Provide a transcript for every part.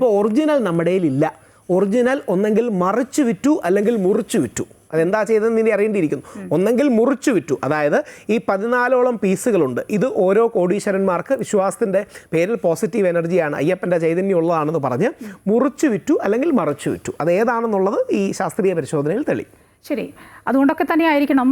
ഇപ്പോൾ ഒറിജിനൽ നമ്മുടെ ഇല്ല. ഒറിജിനൽ ഒന്നെങ്കിൽ മറിച്ചു വിറ്റു അല്ലെങ്കിൽ മുറിച്ചു വിറ്റു. അതെന്താ ചെയ്തതെന്ന് ഇനി അറിയേണ്ടിയിരിക്കുന്നു. ഒന്നെങ്കിൽ മുറിച്ചു വിറ്റു, അതായത് ഈ 14ഓളം പീസുകളുണ്ട്. ഇത് ഓരോ കോടീശ്വരന്മാർക്ക് വിശ്വാസത്തിൻ്റെ പേരിൽ പോസിറ്റീവ് എനർജിയാണ്, അയ്യപ്പൻ്റെ ചൈതന്യം ഉള്ളതാണെന്ന് പറഞ്ഞ് മുറിച്ചു വിറ്റു അല്ലെങ്കിൽ മറിച്ചു വിറ്റു. അത് ഏതാണെന്നുള്ളത് ഈ ശാസ്ത്രീയ പരിശോധനയിൽ തെളിയും. ശരി, അതുകൊണ്ടൊക്കെ തന്നെ ആയിരിക്കണം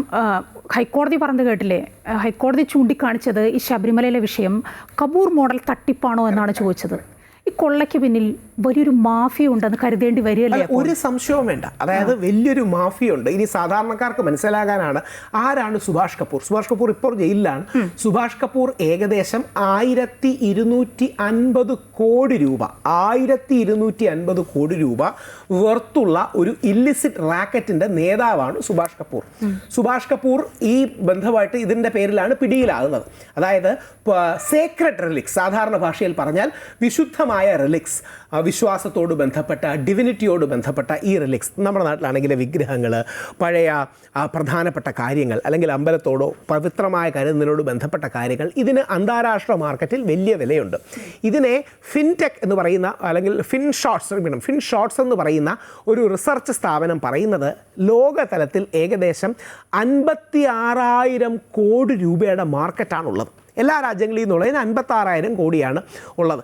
ഹൈക്കോടതി പറഞ്ഞത് കേട്ടില്ലേ, ഹൈക്കോടതി ചൂണ്ടിക്കാണിച്ചത് ഈ ശബരിമലയിലെ വിഷയം കപൂർ മോഡൽ തട്ടിപ്പാണോ എന്നാണ് ചോദിച്ചത്. ഈ കൊള്ളയ്ക്ക് പിന്നിൽ വലിയൊരു മാഫിയ ഉണ്ടെന്ന് കരുതേണ്ടി വരികയല്ലേ? ഒരു സംശയവും വേണ്ട. അതായത് വലിയൊരു മാഫിയ ഉണ്ട്. ഇനി സാധാരണക്കാർക്ക് മനസ്സിലാകാനാണ് ആരാണ് സുഭാഷ് കപൂർ. സുഭാഷ് കപൂർ ഇപ്പോൾ ജയിലിലാണ്. സുഭാഷ് കപൂർ ഏകദേശം 1250 കോടി രൂപ 1250 കോടി രൂപ വെർത്തുള്ള ഒരു ഇല്ലിസിറ്റ് റാക്കറ്റിന്റെ നേതാവാണ് സുഭാഷ് കപൂർ. സുഭാഷ് കപൂർ ഈ ബന്ധമായിട്ട് ഇതിൻ്റെ പേരിലാണ് പിടിയിലാകുന്നത്. അതായത് സേക്രഡ് റിലിക്സ്, സാധാരണ ഭാഷയിൽ പറഞ്ഞാൽ വിശുദ്ധമായ റിലിക്സ്, വിശ്വാസത്തോട് ബന്ധപ്പെട്ട, ഡിവിനിറ്റിയോട് ബന്ധപ്പെട്ട ഈ റിലിക്സ്, നമ്മുടെ നാട്ടിലാണെങ്കിൽ വിഗ്രഹങ്ങൾ, പഴയ പ്രധാനപ്പെട്ട കാര്യങ്ങൾ, അല്ലെങ്കിൽ അമ്പലത്തോടോ പവിത്രമായ കരുതുന്നതിനോട് ബന്ധപ്പെട്ട കാര്യങ്ങൾ, ഇതിന് അന്താരാഷ്ട്ര മാർക്കറ്റിൽ വലിയ വിലയുണ്ട്. ഇതിനെ ഫിൻടെക് എന്ന് പറയുന്ന, അല്ലെങ്കിൽ ഫിൻഷോട്ട്സ് എന്ന് പറയുന്ന ഒരു റിസർച്ച് സ്ഥാപനം പറയുന്നത് ലോകതലത്തിൽ ഏകദേശം 56,000 കോടി രൂപയുടെ മാർക്കറ്റാണുള്ളത്. എല്ലാ രാജ്യങ്ങളിൽ നിന്നുള്ളതിന് 56,000 കോടിയാണ് ഉള്ളത്.